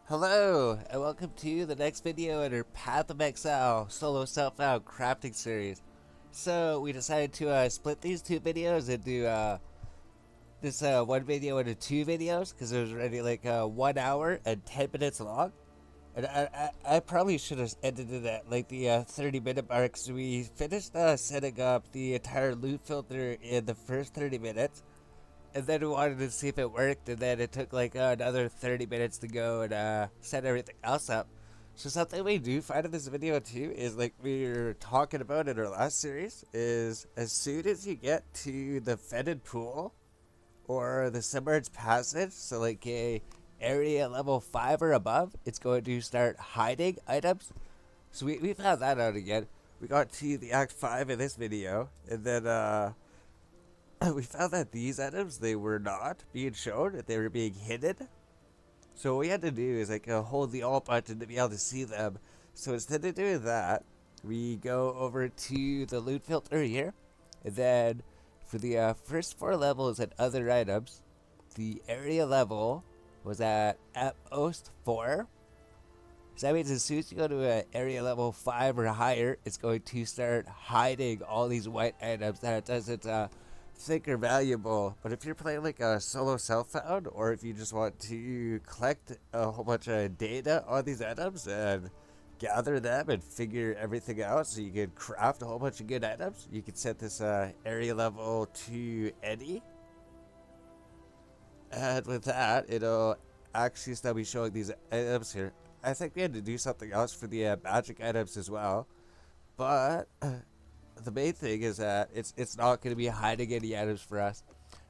Hello, and welcome to the next video in our Path of Exile solo self-found crafting series. So, we decided to split these two videos into this one video into two videos because it was already like 1 hour and 10 minutes long. And I probably should have ended it at like the 30-minute mark, so we finished setting up the entire loot filter in the first 30 minutes. And then we wanted to see if it worked, and then it took like another 30 minutes to go and set everything else up. So something we do find in this video too is like we were talking about in our last series is as soon as you get to the fetid pool or the submerged passage, so like a area level 5 or above, it's going to start hiding items. So we found that out again. We got to the Act 5 in this video, and then we found that these items, they were not being shown, they were being hidden. So what we had to do is like hold the alt button to be able to see them. So instead of doing that, we go over to the loot filter here, and then for the first 4 levels and other items, the area level was at most 4. So that means as soon as you go to an area level 5 or higher, it's going to start hiding all these white items that it doesn't think are valuable. But if you're playing like a solo self-found, or if you just want to collect a whole bunch of data on these items and gather them and figure everything out so you can craft a whole bunch of good items, you can set this area level to any. And with that, it'll actually still be showing these items here. I think we had to do something else for the magic items as well. But the main thing is that it's not going to be hiding any items for us,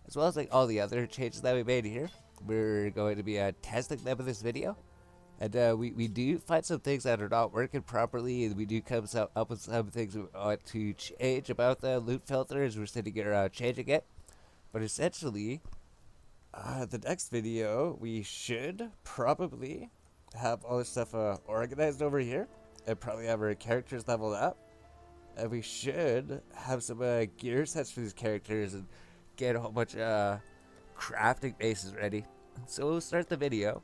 as well as like all the other changes that we made here. We're going to be testing them in this video, and we do find some things that are not working properly, and we do come up with some things we want to change about the loot filter as we're sitting here changing it. But essentially, the next video we should probably have all this stuff organized over here, and probably have our characters leveled up. And we should have some gear sets for these characters and get a whole bunch of crafting bases ready. So we'll start the video.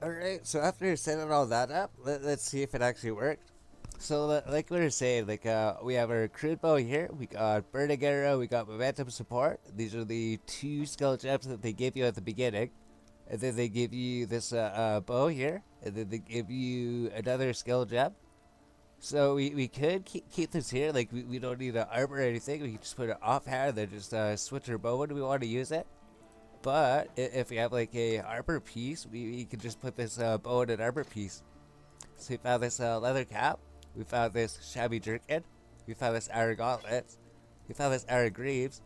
Alright, so after setting all that up, let's see if it actually worked. So like we were saying, like we have our crude bow here, we got burning arrow, we got momentum support. These are the 2 skill gems that they give you at the beginning. And then they give you this bow here, and then they give you another skill gem. So we could keep this here, like we don't need an armor or anything, we can just put it offhand and then just switch our bow when we want to use it. But if we have like a armor piece, we can just put this bow in an armor piece. So we found this leather cap, we found this shabby jerkin, we found this iron gauntlets, we found this iron greaves,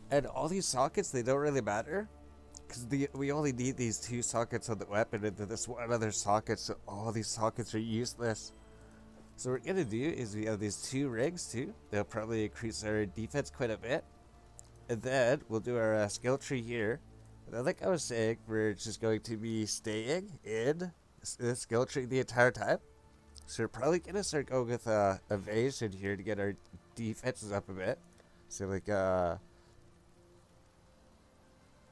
and all these sockets, they don't really matter. Because we only need these 2 sockets on the weapon and then this one other socket, so all these sockets are useless. So what we're going to do is we have these 2 rings too. They'll probably increase our defense quite a bit. And then we'll do our skill tree here. And then like I was saying, we're just going to be staying in the skill tree the entire time. So we're probably going to start going with evasion here to get our defenses up a bit. So like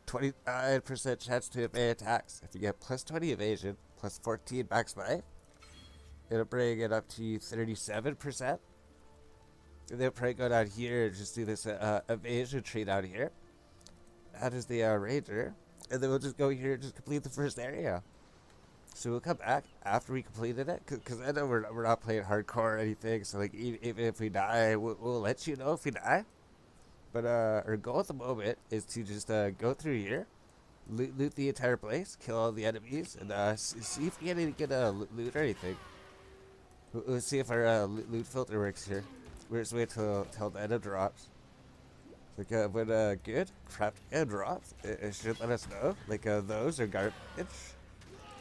29% chance to evade attacks. If you get plus 20 evasion, plus 14 max life, it'll bring it up to 37%. And then probably go down here and just do this evasion tree down here. That is the ranger. And then we'll just go here and just complete the first area. So we'll come back after we completed it, because I know we're not playing hardcore or anything, so like even if we die, we'll let you know if we die. But our goal at the moment is to just go through here, loot the entire place, kill all the enemies, and see if we get any good loot or anything. We'll see if our loot filter works here. We're just wait till the item drops. Like when good craft item drops, it should let us know. Like those are garbage,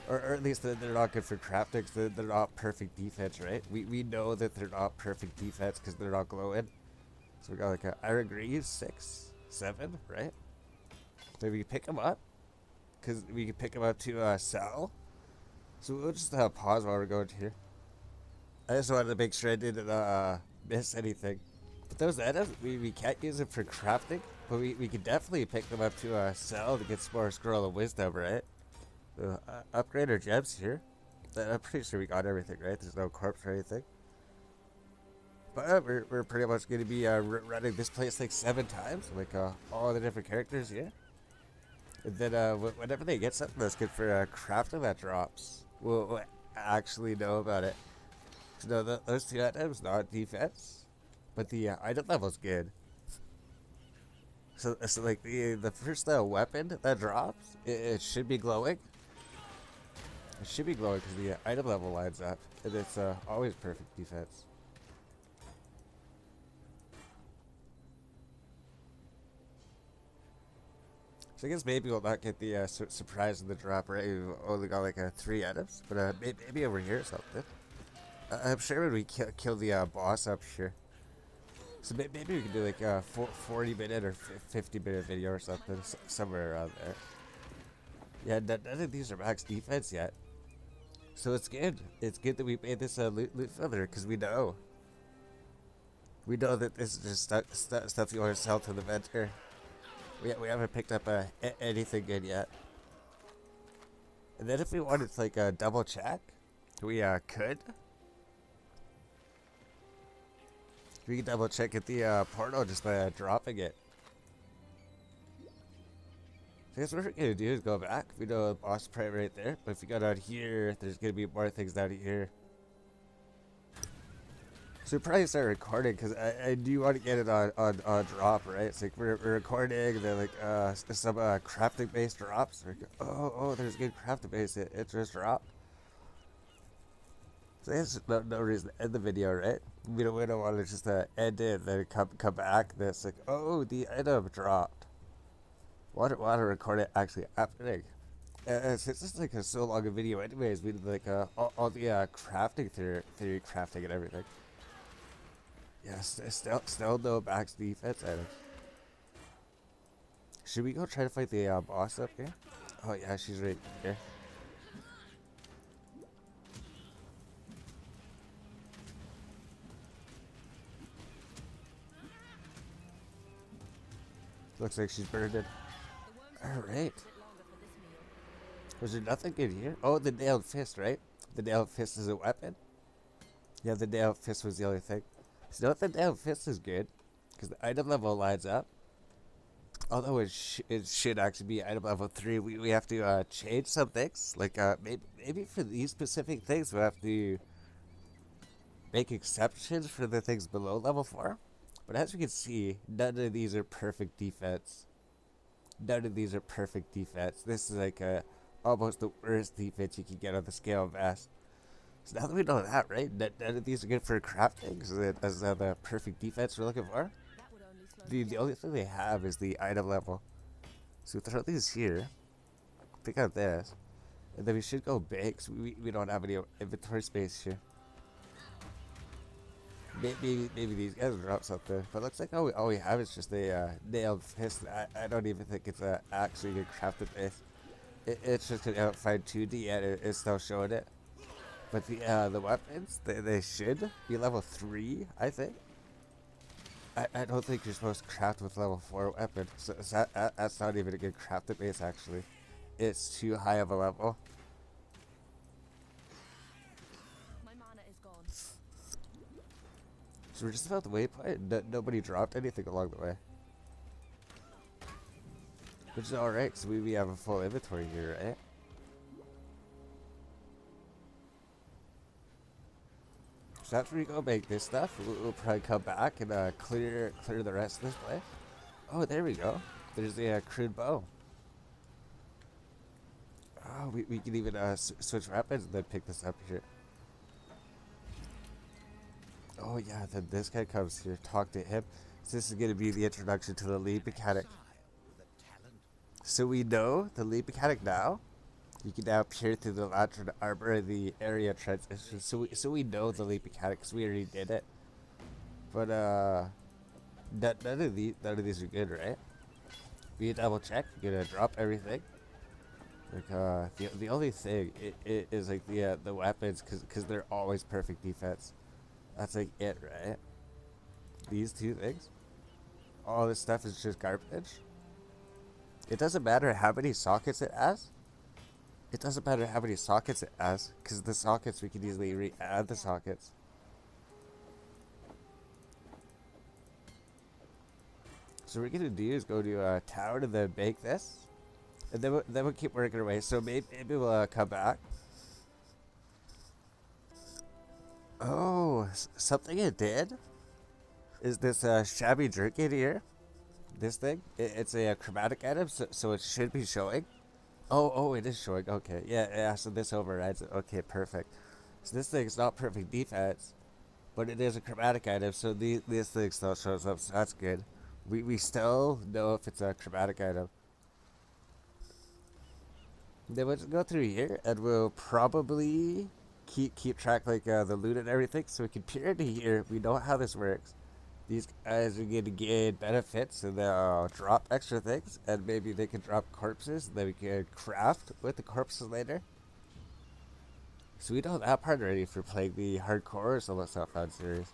or at least they're not good for crafting. Cause they're not perfect defense, right? We know that they're not perfect defense because they're not glowing. So we got like an iron greaves, 6, 7, right? So we can pick them up, because we can pick them up to sell. So we'll just pause while we're going here. I just wanted to make sure I didn't miss anything. But those items, we can't use them for crafting. But we could definitely pick them up to sell to get some more scroll of wisdom, right? Upgrade our gems here. I'm pretty sure we got everything, right? There's no corpse or anything. But we're pretty much going to be running this place like 7 times, like all the different characters here. And then whenever they get something that's good for crafting that drops, we'll actually know about it. So no, those 2 items, not defense, but the item level's good. So like the first weapon that drops, it should be glowing. It should be glowing because the item level lines up, and it's always perfect defense. So I guess maybe we'll not get the surprise in the drop, right? We've only got like 3 items, but maybe over here or something. I'm sure when we kill the boss up here. So maybe we can do like a 40-minute or 50-minute video or something, somewhere around there. Yeah, none of these are max defense yet. So it's good. It's good that we made this loot filter because we know. We know that this is just stuff you want to sell to the vendor. We haven't picked up anything good yet. And then if we wanted to like double check, we could. We can double check at the portal just by dropping it. I guess what we're gonna do is go back. We know the boss prey right there, but if you go down here, there's gonna be more things down here. So we'll probably start recording because I do want to get it on drop, right? It's like we're recording, then like some crafting based drops. Oh, there's good crafting base. It just dropped. So there's no reason to end the video, right? We don't want to just end it and then come back. That's like, oh, the item dropped. Want to record it actually happening. Since it's like so long a video anyways, we did like all the crafting theory crafting and everything. Yes, still no max defense items. Should we go try to fight the boss up here? Oh yeah, she's right here. Looks like she's burned it. Alright. Was there nothing good here? Oh, the nailed fist, right? The nailed fist is a weapon? Yeah, the nailed fist was the only thing. So the nailed fist is good, because the item level lines up. Although it should actually be item level 3, we have to change some things. Like, maybe for these specific things, we have to make exceptions for the things below level 4. But as you can see, none of these are perfect defense. None of these are perfect defense. This is like almost the worst defense you can get on the scale of vast. So now that we know that, right? None of these are good for crafting, so that's the perfect defense we're looking for. The only thing they have is the item level. So we throw these here, pick out this, and then we should go big, so we don't have any inventory space here. Maybe these guys will drop something, but looks like all we have is just a nailed fist. I don't even think it's actually a crafted base. It's just gonna find 2D and it's still showing it. But the weapons, they should be level 3, I think. I don't think you're supposed to craft with level 4 weapon. So that's not even a good crafted base, actually. It's too high of a level. My mana is gone. So we're just about the waypoint. Nobody dropped anything along the way. Which is alright, so we have a full inventory here, right? So after we go make this stuff, we'll probably come back and clear the rest of this place. Oh, there we go. There's the crude bow. Oh, we can even switch weapons and then pick this up here. Oh yeah, then this guy comes here. Talk to him. So this is going to be the introduction to the lead mechanic. So we know the lead mechanic now. You can now peer through the lantern armor and the area transition. So we know the lead mechanic because we already did it. But none of these are good, right? We double check. You're gonna drop everything. Like the only thing is like the weapons because they're always perfect defense. That's like it, right? These 2 things. all this stuff is just garbage. It doesn't matter how many sockets it has. It doesn't matter how many sockets it has, because the sockets, we can easily re-add the sockets. So what we're gonna do is go to town and then bake this, and then we'll keep working our way. So maybe we'll come back. Oh, something it did is this shabby jerkin here. This thing, it's a chromatic item, so it should be showing. Oh, it is showing. Okay, yeah. So this overrides it. Okay, perfect. So this thing's not perfect defense, but it is a chromatic item, so this thing still shows up. So that's good. We still know if it's a chromatic item. Then we'll just go through here, and we'll probably keep track like the loot and everything, so we can peer into here. We know how this works. These guys are going to get benefits, and they'll drop extra things, and maybe they can drop corpses, and then we can craft with the corpses later. So we know that part already for playing the hardcore solo self-found series.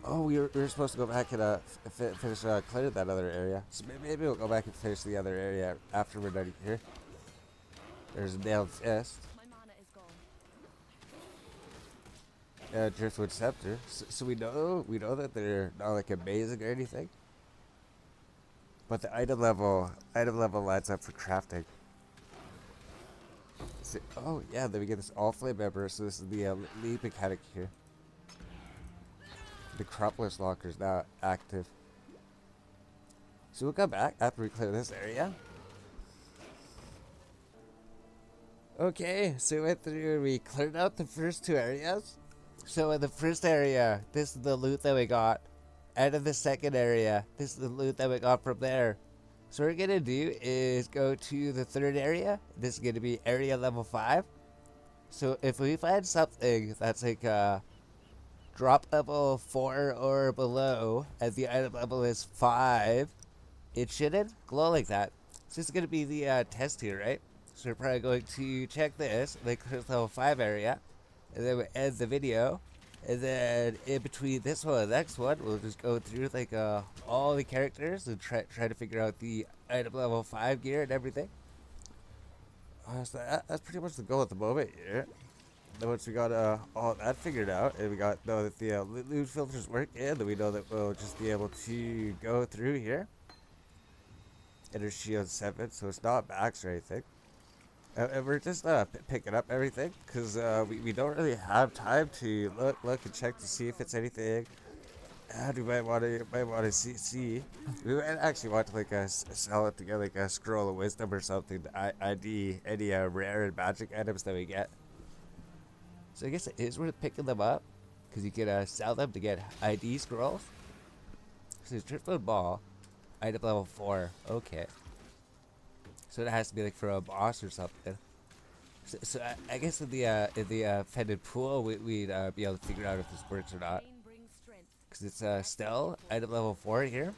Oh, we were supposed to go back and finish clearing that other area. So maybe we'll go back and finish the other area after we're done here. There's a nailed fist. My mana is gone. Driftwood scepter. So we know that they're not like amazing or anything. But the item level lines up for crafting. So, oh yeah, then we get this all flame member. So this is the lead mechanic here. The Cropless locker is now active. So we'll come back after we clear this area. Okay, so we went through, we cleared out the first two areas. So in the first area, this is the loot that we got. And in the second area, this is the loot that we got from there. So what we're gonna do is go to the third area. This is gonna be area level 5. So if we find something that's like drop level 4 or below, and the item level is 5, it shouldn't glow like that. So this is gonna be the test here, right? So we're probably going to check this, like level 5 area, and then we end the video. And then in between this one and the next one, we'll just go through like all the characters and try to figure out the item level 5 gear and everything. So that's pretty much the goal at the moment here. Then once we got all that figured out, and we got know that the loot filters work, and then we know that we'll just be able to go through here. And her shield 7, so it's not max or anything. And we're just picking up everything, because we don't really have time to look and check to see if it's anything. And we might want to see. We might actually want to like sell it to get like a scroll of wisdom or something to ID any rare and magic items that we get. So I guess it is worth picking them up, because you can sell them to get ID scrolls. So there's Driftwood Ball, item level 4. Okay. So it has to be like for a boss or something. So I guess in the fended pool, we'd be able to figure out if this works or not. Pain brings strength. Because it's still item level 4 here.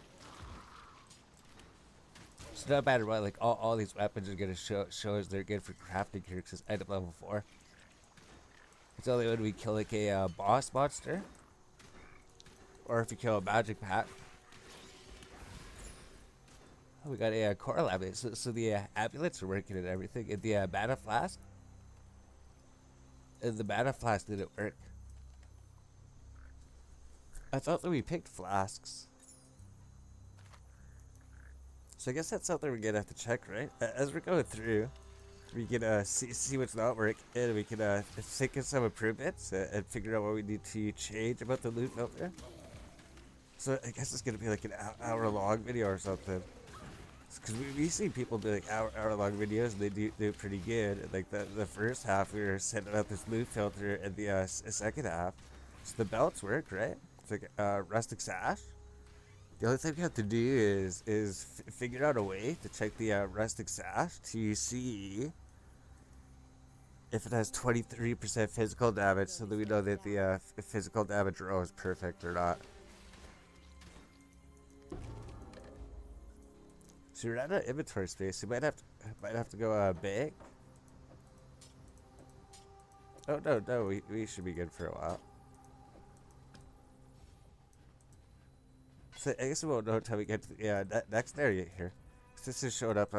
So no matter what, like all these weapons are gonna show us they're good for crafting here, because it's item level 4. It's only when we kill like a boss monster, or if you kill a magic pack. Oh, we got a coral amulet. So the amulets are working and everything. And the mana flask. And the mana flask didn't work. I thought that we picked flasks. So I guess that's something we're gonna have to check, right? As we're going through, we can see what's not working, and we can think of some improvements and figure out what we need to change about the loot filter. So I guess it's gonna be like an hour-long video or something. Because we see people do like hour-long videos, and they do pretty good. Like the first half, we were setting out this loot filter, and the second half, so the belts work, right? It's like rustic sash. The only thing we have to do is figure out a way to check the rustic sash to see if it has 23% physical damage, so that we know that the physical damage row is perfect or not. So we're out of inventory space. We might have to go big. Oh no, we should be good for a while. So I guess we won't know until we get to the next area here. This just showed up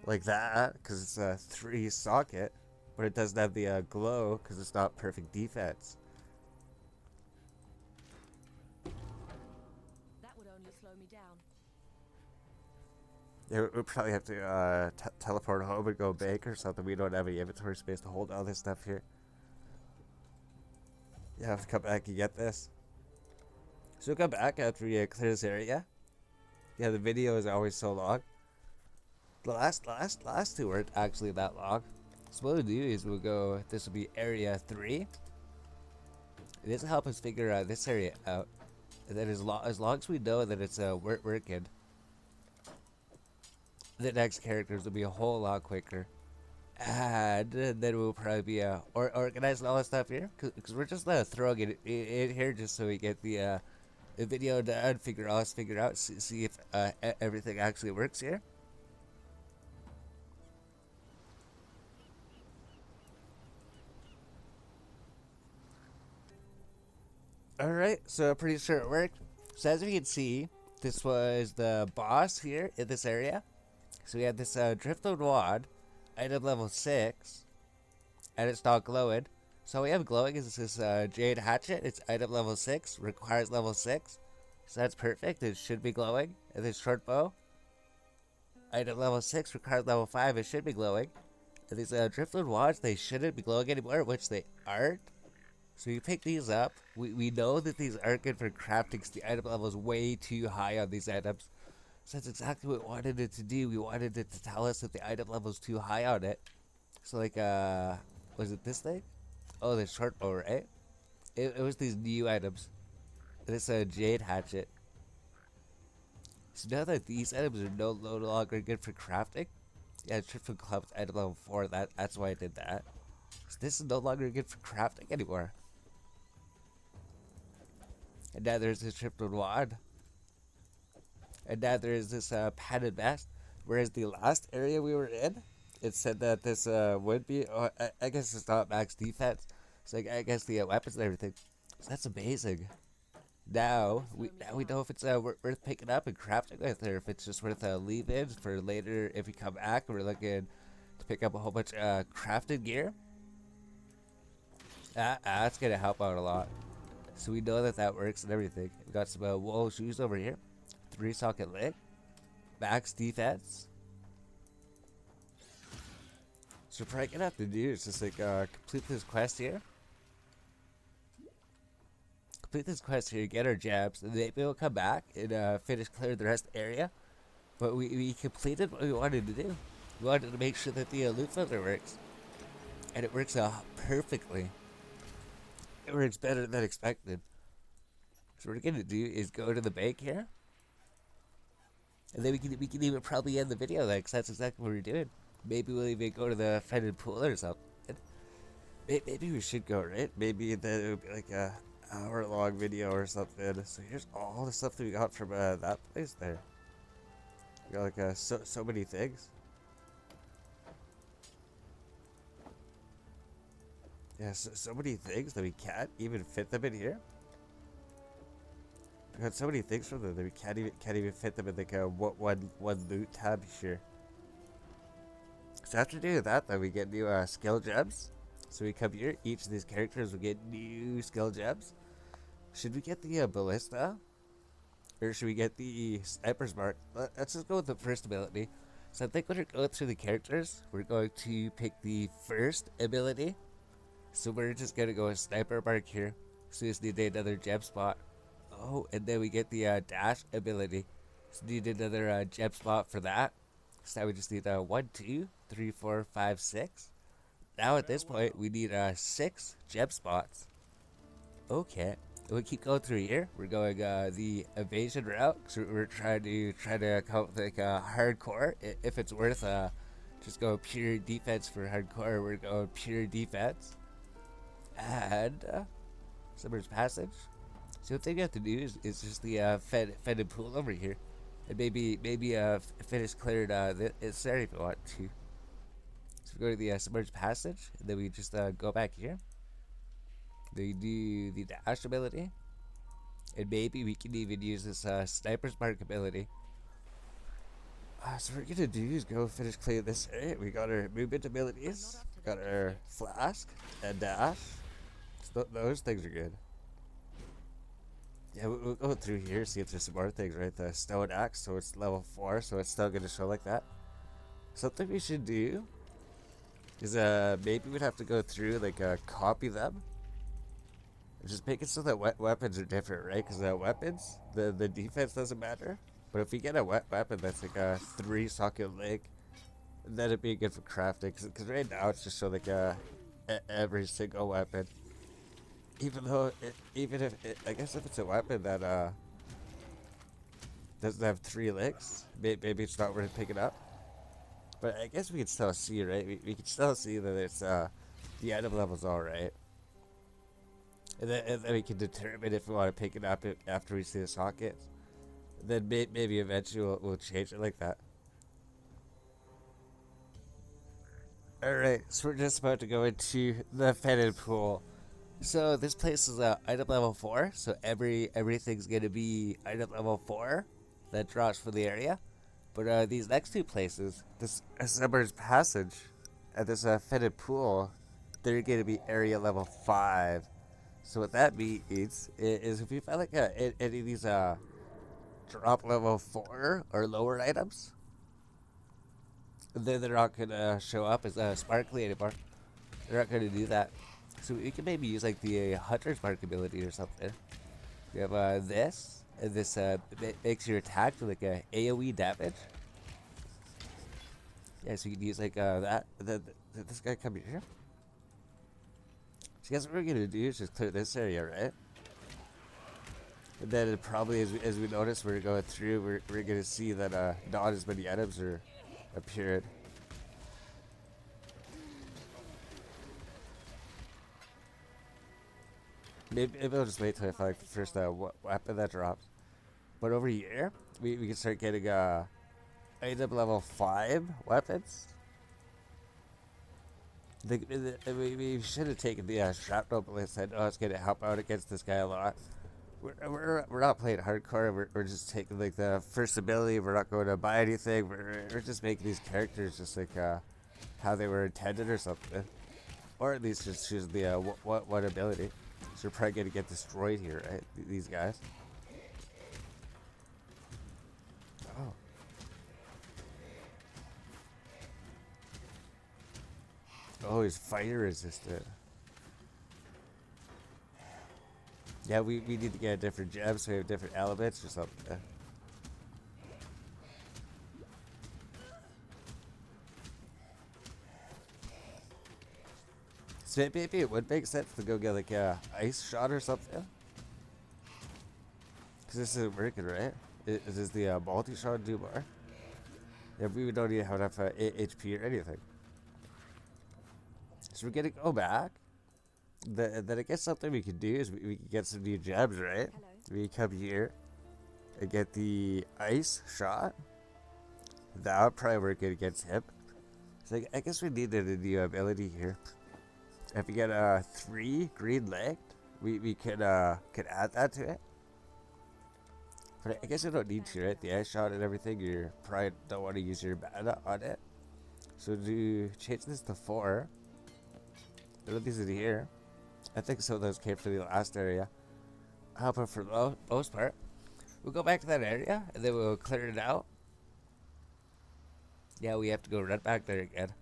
like that because it's a 3 socket, but it doesn't have the glow because it's not perfect defense. That would only slow me down. Yeah, we'll probably have to teleport home and go bake or something. We don't have any inventory space to hold all this stuff here. You have to come back and get this. So we'll come back after we clear this area. Yeah, the video is always so long. The last two weren't actually that long. So what we'll do is we'll go, this will be area 3. This will help us figure this area out. And then as long as we know that it's working, the next characters will be a whole lot quicker. And then we'll probably be organizing all this stuff here. Because we're just throwing it in here just so we get the video done, figure out, see if everything actually works here. Alright, so I'm pretty sure it worked. So as we can see, this was the boss here in this area. So we have this driftwood wand, item level 6, and it's not glowing. So we have glowing is this jade hatchet. It's item level 6, requires level 6. So that's perfect, it should be glowing. And this short bow, item level 6, requires level 5, it should be glowing. And these driftwood wands, they shouldn't be glowing anymore, which they aren't. So you pick these up. We know that these aren't good for crafting because the item level is way too high on these items. So that's exactly what we wanted it to do. We wanted it to tell us that the item level is too high on it. So like, was it this thing? Oh, the short bow, right? It was these new items. This jade hatchet. So now that these items are no longer good for crafting, yeah, trip from club's item level 4. That's why I did that. So this is no longer good for crafting anymore. And now there's this triple wand. And now there's this padded vest. Whereas the last area we were in, it said that this would be, I guess it's not max defense. So I guess the weapons and everything. So that's amazing. Now we know if it's worth picking up and crafting with, or if it's just worth leaving for later if we come back and we're looking to pick up a whole bunch of crafted gear. That's gonna help out a lot. So we know that that works and everything. We got some wool shoes over here. 3 socket leg. Max defense. So what we're probably gonna have to do is just like complete this quest here. Get our jabs, and maybe we'll come back and finish clearing the rest of the area. But we completed what we wanted to do. We wanted to make sure that the loot filter works. And it works perfectly. It works better than expected. So what we're gonna do is go to the bank here, and then we can even probably end the video there, because that's exactly what we're doing. Maybe we'll even go to the offended pool or something. Maybe we should go, right? Maybe then it would be like a hour-long video or something. So here's all the stuff that we got from that place there. We got like so many things. Yeah, so many things that we can't even fit them in here. We got so many things from them that we can't even fit them in like one loot tab here. So after doing that, then we get new skill gems. So we come here, each of these characters will get new skill gems. Should we get the ballista, or should we get the sniper's mark? Let's just go with the first ability. So I think when we're going through the characters, we're going to pick the first ability. So we're just gonna go with sniper mark here. So we just need another gem spot. Oh, and then we get the dash ability. So we need another gem spot for that. So now we just need 1, 2, 3, 4, 5, 6. Now at this point we need 6 gem spots. Okay, we keep going through here. We're going the evasion route. So we're trying to come up with like hardcore. If it's worth just go pure defense for hardcore, we're going pure defense. And Summer's Passage. So the thing we have to do is just the fended pool over here, and maybe finish cleared this area if you want to. So we go to the Submerged Passage, and then we just go back here. Then we do the dash ability, And maybe we can even use this sniper's mark ability. So what we're gonna do is go finish cleaning this area. We got our movement abilities, got our flask and dash. So those things are good. Yeah, we'll go through here, see if there's some more things, right? The stone axe, so it's level 4, so it's still gonna show like that. Something we should do is maybe we'd have to go through like copy them. Just make it so that weapons are different, right? Because weapons, the defense doesn't matter. But if we get a weapon that's like a 3-socket leg, then it'd be good for crafting. Because right now it's just so like every single weapon. Even though, even if, I guess if it's a weapon that doesn't have 3 legs, maybe it's not worth picking up. But I guess we can still see, right? We can still see that it's the item level's alright. And then we can determine if we want to pick it up after we see the sockets. Then maybe eventually we'll change it like that. Alright, so we're just about to go into the fetid pool. So this place is item level 4, so everything's gonna be item level 4 that drops for the area. But these next two places, this Summer's Passage and this fetid pool, they're gonna be area level 5. So what that means is if you find like any of these drop level 4 or lower items, then they're not gonna show up as sparkly anymore. They're not gonna do that. So you can maybe use like the hunter's mark ability or something. You have this, and this makes your attack do like a AoE damage. Yeah, so you can use like that. This guy come here. So guess what we're gonna do is just clear this area, right? And then it probably, as we notice, we're going through, we're gonna see that not as many items are appearing. Maybe I'll just wait till I find like, the first weapon that drops. But over here, we can start getting item level 5 weapons. We should have taken the shrapnel blitz. I know it's going to help out against this guy a lot. We're not playing hardcore. We're just taking like the first ability. We're not going to buy anything. We're just making these characters just like how they were intended or something. Or at least just choose the what ability. So we're probably going to get destroyed here, right? These guys. Oh. Oh, he's fire resistant. Yeah, we need to get a different gem so we have different elements or something. So maybe it would make sense to go get like a ice shot or something. Because this isn't working, right? Is the multi-shot do more? Yeah, we don't even have enough HP or anything. So we're gonna go back. Then I guess something we could do is we can get some new gems, right? Hello. We come here and get the ice shot. That would probably work good against him. So I guess we needed a new ability here. If we get 3 green legged, we could add that to it. But I guess you don't need to, right? The ice shot and everything, you probably don't want to use your mana on it. So to change this to 4, none of these in here. I think some of those came from the last area. But for the most part, we'll go back to that area and then we'll clear it out. Yeah, we have to go right back there again.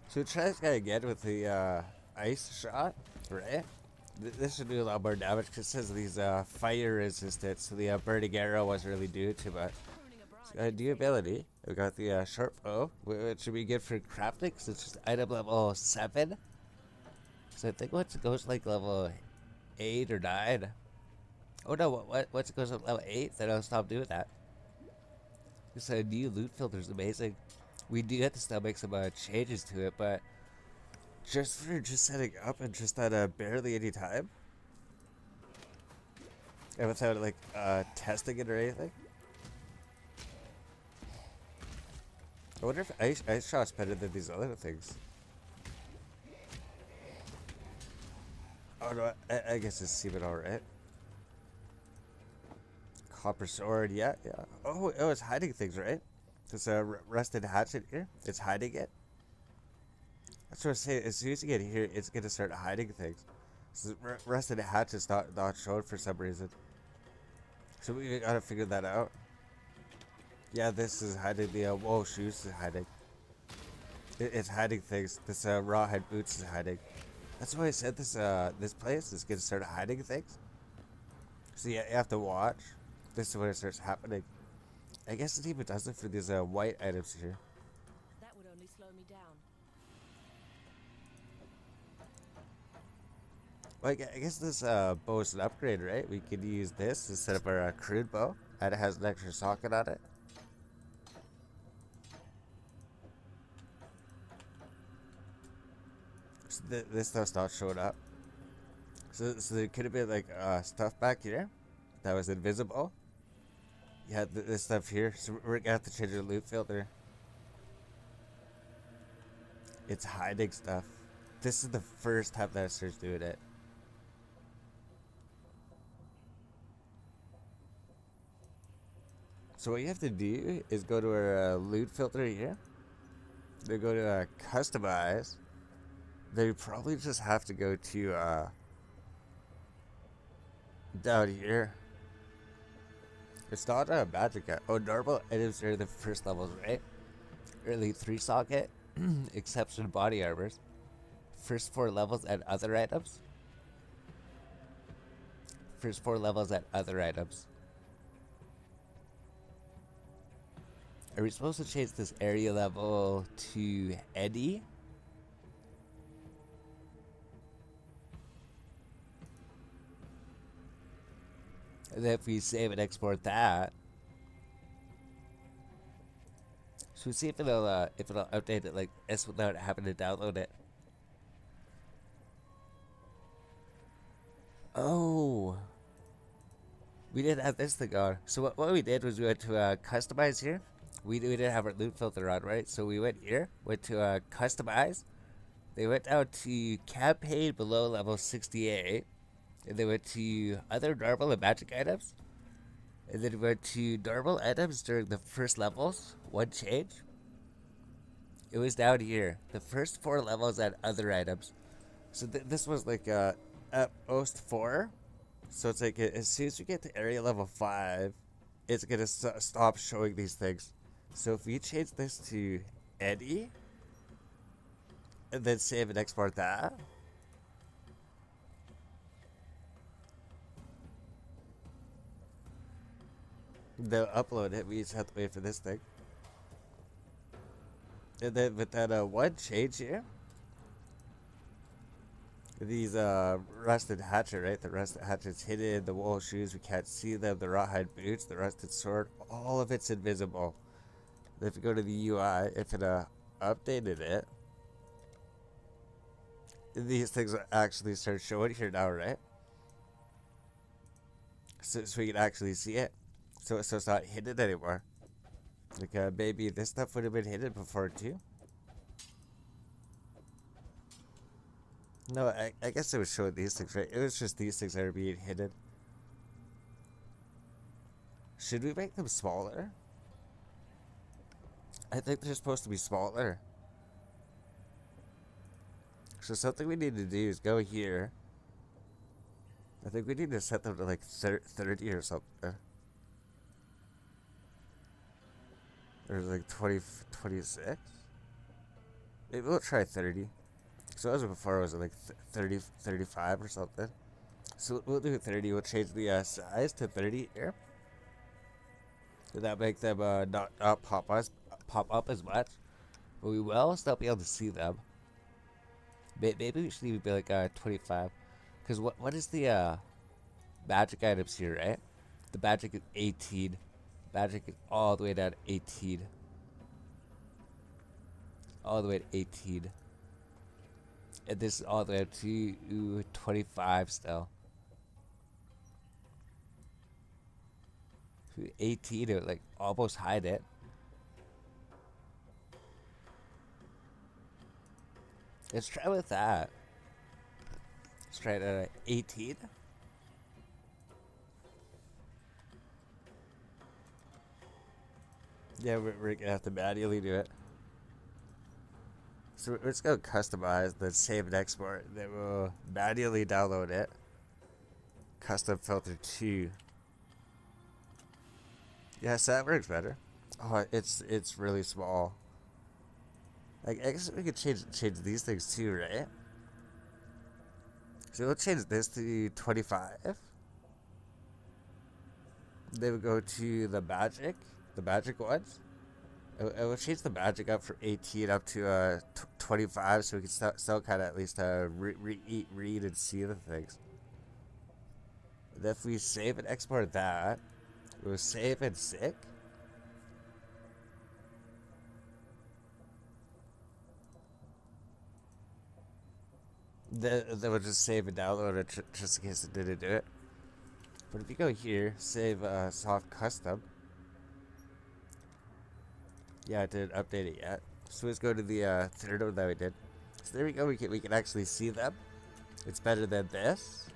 So try this guy again with the ice shot, right? This should do a lot more damage because it says these fire resistant, so the burning arrow wasn't really doing too much. So, new ability. We got the sharp bow, which should be good for crafting because it's just item level 7. So I think once it goes like level 8 or 9. Oh no, once it goes up level 8, then I'll stop doing that. This new loot filter is amazing. We do have to still make some changes to it, but just for just setting up and just at barely any time, and without like testing it or anything. I wonder if ice shot's better than these other things. Oh no, I guess it's even alright. Copper sword, yeah, yeah. Oh, it's hiding things, right? This rusted hatchet here, it's hiding it. That's what I'm saying. As soon as you get here, it's gonna start hiding things. So rusted hatchet's not shown for some reason. So we gotta figure that out. Yeah, this is hiding the whoa, shoes is hiding. It's hiding things. This rawhide boots is hiding. That's why I said this place is gonna start hiding things. So yeah, you have to watch. This is when it starts happening. I guess it even does it for these white items here. That would only slow me down. Like I guess this bow is an upgrade, right? We could use this instead of our crude bow, and it has an extra socket on it. So this stuff's not showing up. So there could have been like stuff back here that was invisible. Yeah, this stuff here. So we're gonna have to change the loot filter. It's hiding stuff. This is the first time that I started doing it. So what you have to do is go to our loot filter here. Then go to customize. Then you probably just have to go to down here. It's not a magic. Oh, normal items are the first levels, right? Early 3 socket, exception body armors. First 4 levels and other items. First 4 levels and other items. Are we supposed to change this area level to any? And then if we save and export that, so we see if it'll update it like this without having to download it. Oh, we didn't have this thing on. So what we did was we went to customize here. We didn't have our loot filter on, right? So we went here, went to customize. They went down to campaign below level 68. And they went to other normal and magic items. And then we went to normal items during the first levels. One change. It was down here. The first 4 levels and other items. So this was like at most 4. So it's like as soon as you get to area level 5, it's gonna stop showing these things. So if we change this to any, and then save and export that, they'll upload it. We just have to wait for this thing. And then with that one change here, these rusted hatchet, right? The rusted hatchet's hidden, the wool shoes, we can't see them, the rawhide boots, the rusted sword, all of it's invisible. If you go to the UI, if it updated it, these things actually start showing here now, right? So we can actually see it. So it's not hidden anymore. Like maybe this stuff would have been hidden before too. No, I guess it was showing these things, right? It was just these things that are being hidden. Should we make them smaller? I think they're supposed to be smaller. So something we need to do is go here. I think we need to set them to like 30 or something. Or like 20, 26? Maybe we'll try 30. So as before, it was like 30, 35 or something. So we'll do 30. We'll change the size to 30 here. Did that make them not pop up as much? But we will still be able to see them. Maybe we should even be like 25. Because what is the magic items here, right? The magic is 18. Magic is all the way down to 18. All the way to 18. And this is all the way up to 25 still. 18 to like almost hide it. Let's try with that. Let's try it at 18. Yeah, we're gonna have to manually do it. So we're just gonna customize the save and export. Then we'll manually download it. Custom filter 2. Yeah, so that works better. Oh, it's really small. Like, I guess we could change these things too, right? So we'll change this to 25. Then we go to the magic ones. And we'll change the magic up from 18 up to 25, so we can still kind of at least read and see the things. And if we save and export that, we'll save and sync. Then we'll just save and download it just in case it didn't do it. But if you go here, save soft custom. Yeah, I didn't update it yet. So let's go to the third one that we did. So there we go. We can actually see them. It's better than this.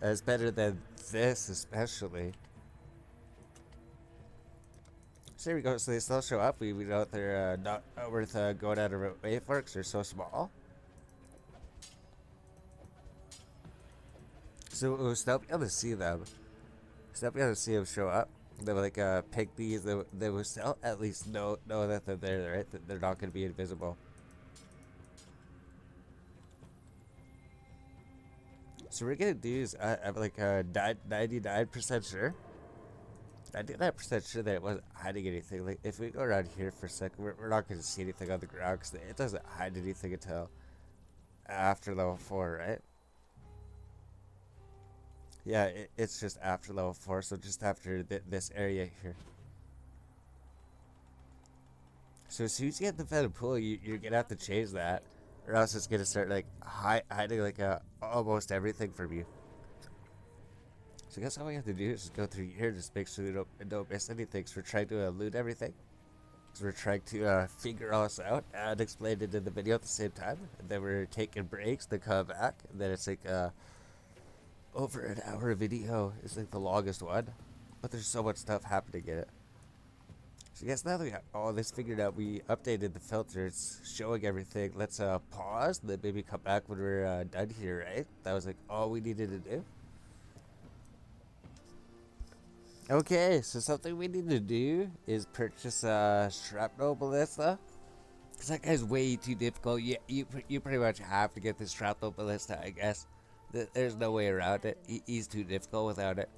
It's better than this, especially. So there we go. So they still show up. We know that they're not worth going out of our way for because they're so small. So we'll still be able to see them. Still be able to see them show up. They will like pick these. They will still at least know that they're there, right? That they're not going to be invisible. So we're gonna do is I'm like 99% sure. 99% sure that it wasn't hiding anything. Like if we go around here for a second, we're not gonna see anything on the ground because it doesn't hide anything until after level 4, right? Yeah, it's just after level 4, so just after this area here. So as soon as you get the Venom Pool, you're gonna have to change that, or else it's gonna start like hiding like almost everything from you. So I guess all we have to do is just go through here, just make sure we don't miss anything. So we're trying to loot everything. So we're trying to figure all this out and explain it in the video at the same time. And then we're taking breaks to come back. And then it's like over an hour video is like the longest one. But there's so much stuff happening in it. So I guess now that we got all this figured out, we updated the filters, showing everything. Let's pause, and then maybe come back when we're done here, right? That was like all we needed to do. Okay, so something we need to do is purchase shrapnel ballista. Cause that guy's way too difficult. You pretty much have to get this shrapnel ballista, I guess. There's no way around it. He's too difficult without it.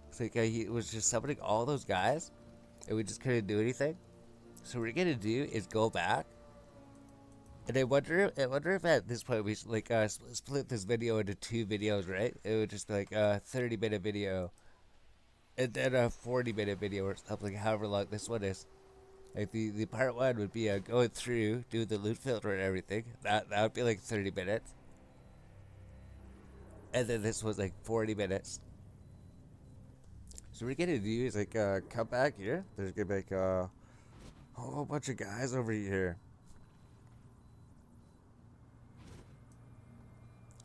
It's like he was just summoning all those guys, and we just couldn't do anything. So what we're gonna do is go back, and I wonder if at this point we should like split this video into 2 videos, right? It would just be like a 30-minute video and then a 40-minute video or something, however long this one is. Like the part 1 would be going through, do the loot filter and everything. That would be like 30 minutes. And then this was like 40 minutes. So what we're gonna do is like come back here. There's gonna be like a whole bunch of guys over here.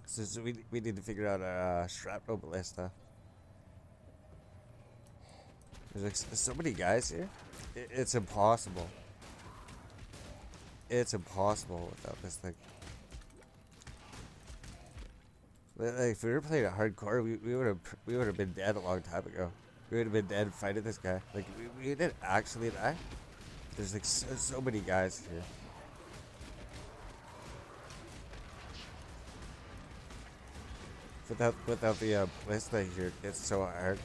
So we need to figure out a shrapnel ballista. There's like so many guys here. It's impossible. It's impossible without this thing. Like if we were playing it hardcore, we would have been dead a long time ago. We would have been dead fighting this guy. Like we didn't actually die. There's like so many guys here. Without the ballista here, it's so hard.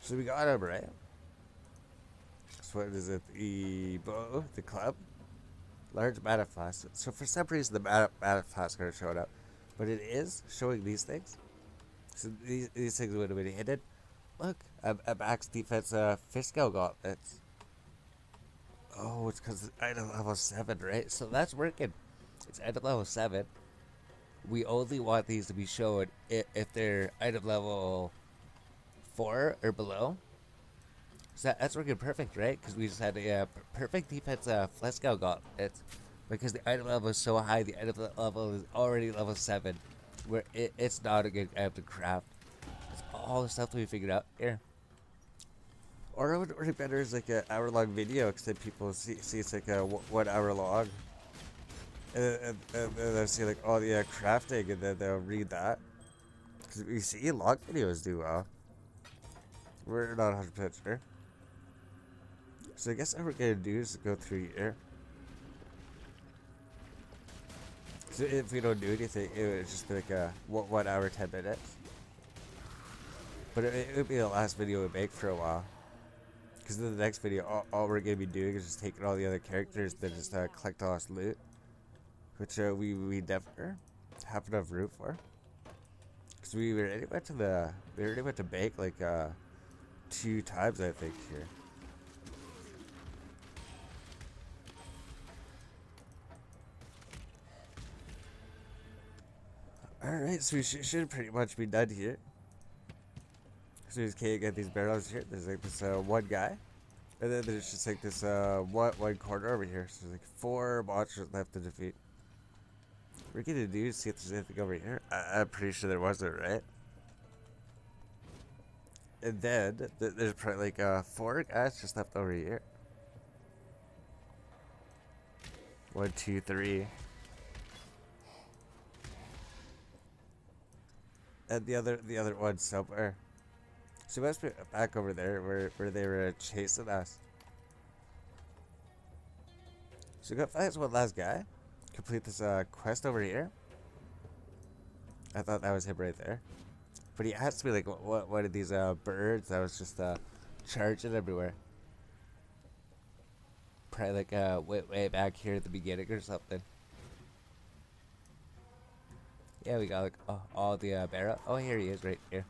So we got him, right? So what is it? The bow, the club, large mana flask. So for some reason the mana flask aren't showing up, but it is showing these things. So these things would have been hidden. Look, a max defense fish scale gauntlets. Oh, it's because it's item level 7, right? So that's working. It's item level 7. We only want these to be shown if they're item level 4 or below. So that's working perfect, right? Because we just had a perfect defense Fresco gauntlet. Because the item level is so high, the item level is already level 7. Where it's not a good item to craft. It's all the stuff that we figured out here. Or it would work better as like an hour-long video, because then people see it's like a 1 hour long. And they'll see like all the crafting, and then they'll read that. Because we see long videos do well. We're not 100% sure. So I guess what we're gonna do is go through here. So if we don't do anything, it would just be like a 1 hour 10 minutes. But it would be the last video we make for a while. Because in the next video, all we're gonna be doing is just taking all the other characters that just collect all this loot, which we never have enough room for. Because we already went to bank like 2 times, I think, here. Alright, so we should pretty much be done here. So we just can't get these barrels here. There's like this one guy. And then there's just like this one corner over here. So there's like 4 monsters left to defeat. What we're gonna do is see if there's anything over here. I'm pretty sure there wasn't, right? And then there's probably like 4 guys just left over here. 1, 2, 3. And the other one somewhere. So we must be back over there where they were chasing us. So we gotta find this one last guy. Complete this quest over here. I thought that was him right there. But he has to be like one of these birds that was just charging everywhere. Probably like way back here at the beginning or something. Yeah, we got like all the barrel. Oh, here he is right here.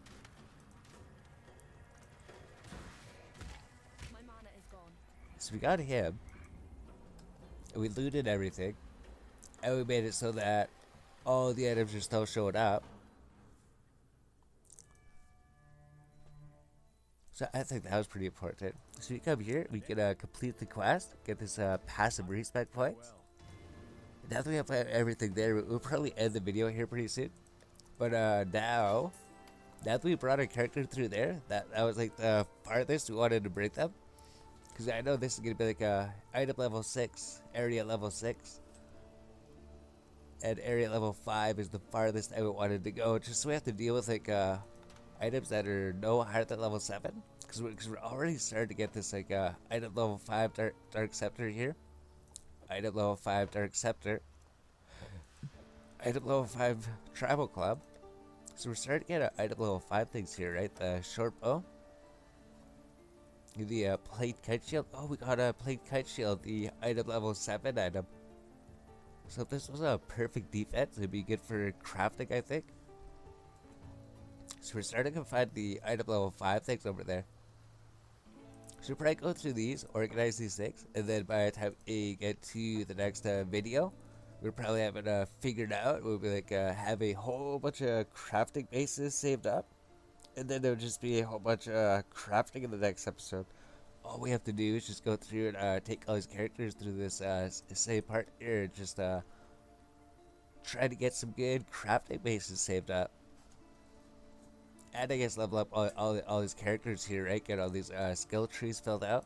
My mana is gone. So we got him. And we looted everything. And we made it so that all the items are still showing up. So I think that was pretty important. So you come here, we can complete the quest, get this passive respec points. Now that we have everything there, we'll probably end the video here pretty soon. But now that we brought our character through there, that was like the farthest we wanted to bring them. Because I know this is going to be like item level 6, area level 6. And area level 5 is the farthest I wanted to go. Just so we have to deal with like items that are no higher than level 7. Because we're already starting to get this like item level 5 dark scepter here. Item level 5 dark scepter. Item level 5 tribal club. So we're starting to get item level 5 things here, right? The short bow. The plate kite shield. Oh, we got a plate kite shield. The item level 7 item. So if this was a perfect defense, it'd be good for crafting, I think. So we're starting to find the item level 5 things over there. So we'll probably go through these, organize these things, and then by the time we get to the next video, we'll probably have it figured out. We'll be like have a whole bunch of crafting bases saved up, and then there'll just be a whole bunch of crafting in the next episode. All we have to do is just go through and take all these characters through this same part here, and just try to get some good crafting bases saved up. And I guess level up all these characters here, right? Get all these skill trees filled out.